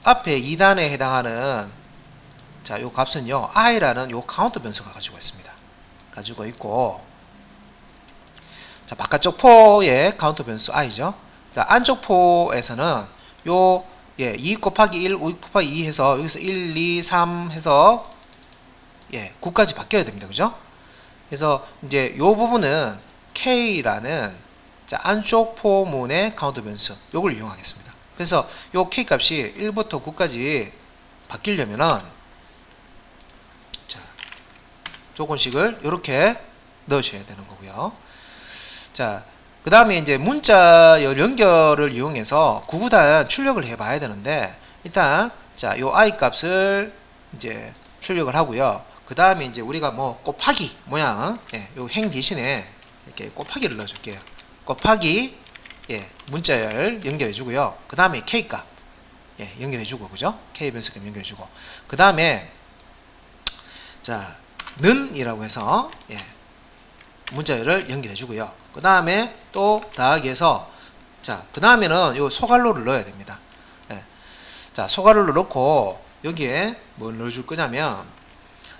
앞에 2단에 해당하는 자 요 값은요 i라는 요 카운트 변수가 가지고 있습니다. 가지고 있고, 자 바깥쪽 포의 카운트 변수 i죠. 자 안쪽 포에서는 요 2 곱하기 1, 5 곱하기 2 해서 여기서 1, 2, 3 해서 9까지 바뀌어야 됩니다. 그죠? 그래서 이제 요 부분은 k라는 자 안쪽 포문의 카운트 변수 요걸 이용하겠습니다. 그래서 요 k 값이 1부터 9까지 바뀌려면은 자 조금씩을 이렇게 넣으셔야 되는 거고요. 자, 그 다음에 이제 문자 연결을 이용해서 9구단 출력을 해 봐야 되는데, 일단 자 요 i 값을 이제 출력을 하고요. 그 다음에 이제 우리가 뭐 곱하기 모양 요 행 대신에 이렇게 곱하기를 넣어 줄게요. 곱하기 문자열 연결해 주고요. 그 다음에 k 값 연결해 주고, 그죠? k 변수값 연결해 주고, 그 다음에 자 는 이라고 해서 문자열을 연결해 주고요. 그 다음에 또 더하기해서 자 그 다음에는 요 소괄호를 넣어야 됩니다. 자 소괄호를 넣고 여기에 뭘 넣어줄 거냐면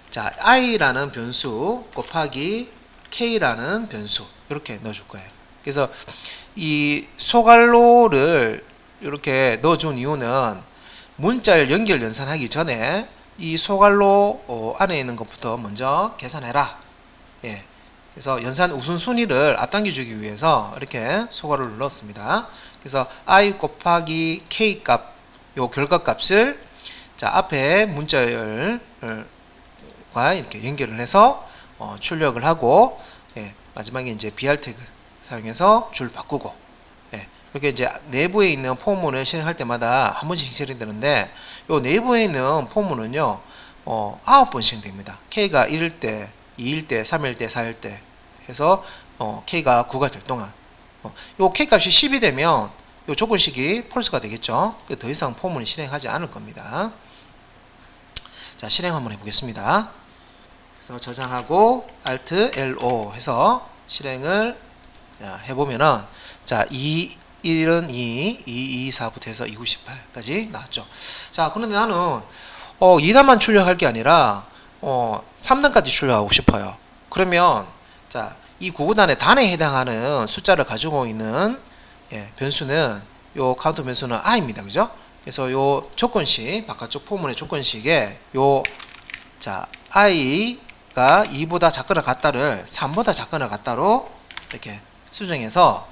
자 i라는 변수 곱하기 k라는 변수 이렇게 넣어줄 거예요. 그래서 이 소괄호를 이렇게 넣어준 이유는 문자열 연결 연산하기 전에 이 소괄호 안에 있는 것부터 먼저 계산해라. 그래서 연산 우선순위를 앞당겨 주기 위해서 이렇게 소괄호를 넣었습니다. 그래서 i 곱하기 k 값, 요 결과 값을 자 앞에 문자열과 이렇게 연결을 해서 출력을 하고, 마지막에 이제 br 태그 사용해서 줄 바꾸고, 이렇게 이제 내부에 있는 포문을 실행할 때마다 한 번씩 실행이 되는데, 요 내부에 있는 포문은요 9번 실행됩니다. k가 1일 때, 2일 때, 3일 때, 4일 때 해서 k가 9가 될 동안, 요 k 값이 10이 되면 요 조건식이 폴스가 되겠죠. 더 이상 포문이 실행하지 않을 겁니다. 자 실행 한번 해보겠습니다. 그래서 저장하고 Alt LO 해서 실행을 해보면은 자 1은 2, 2, 4부터 해서 2, 9, 18까지 나왔죠. 자 그런데 나는 2단만 출력할 게 아니라 3단까지 출력하고 싶어요. 그러면 자 이 9구단의 단에 해당하는 숫자를 가지고 있는 변수는 요 카운트 변수는 i입니다. 그죠? 그래서 요 조건식 바깥쪽 포문의 조건식에 요 자 i가 2보다 작거나 같다를 3보다 작거나 같다로 이렇게 수정해서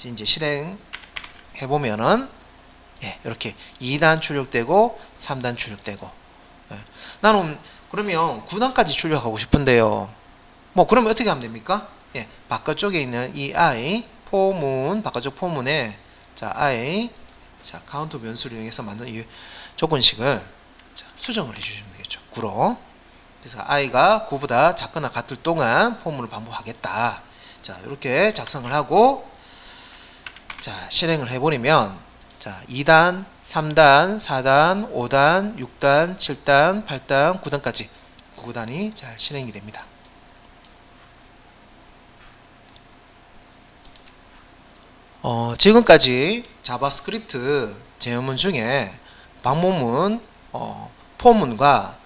이제 실행해 보면은 이렇게 2단 출력되고 3단 출력되고, 나는 그러면 9단까지 출력하고 싶은데요. 뭐 그러면 어떻게 하면 됩니까? 예, 바깥쪽에 있는 이 I 포문 바깥쪽 포문에 자 I 자 카운터 변수를 이용해서 만든 이 조건식을 자, 수정을 해주시면 되겠죠. 9로. 그래서 i가 9보다 작거나 같을 동안 포문을 반복하겠다. 자 이렇게 작성을 하고 자 실행을 해버리면 자 2단, 3단, 4단, 5단, 6단, 7단, 8단, 9단까지 9단이 잘 실행이 됩니다. 지금까지 자바스크립트 제어문 중에 방문문, 포문과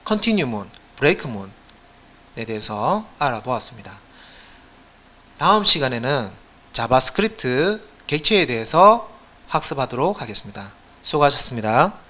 컨티뉴문, 브레이크문에 대해서 알아보았습니다. 다음 시간에는 자바스크립트 객체에 대해서 학습하도록 하겠습니다. 수고하셨습니다.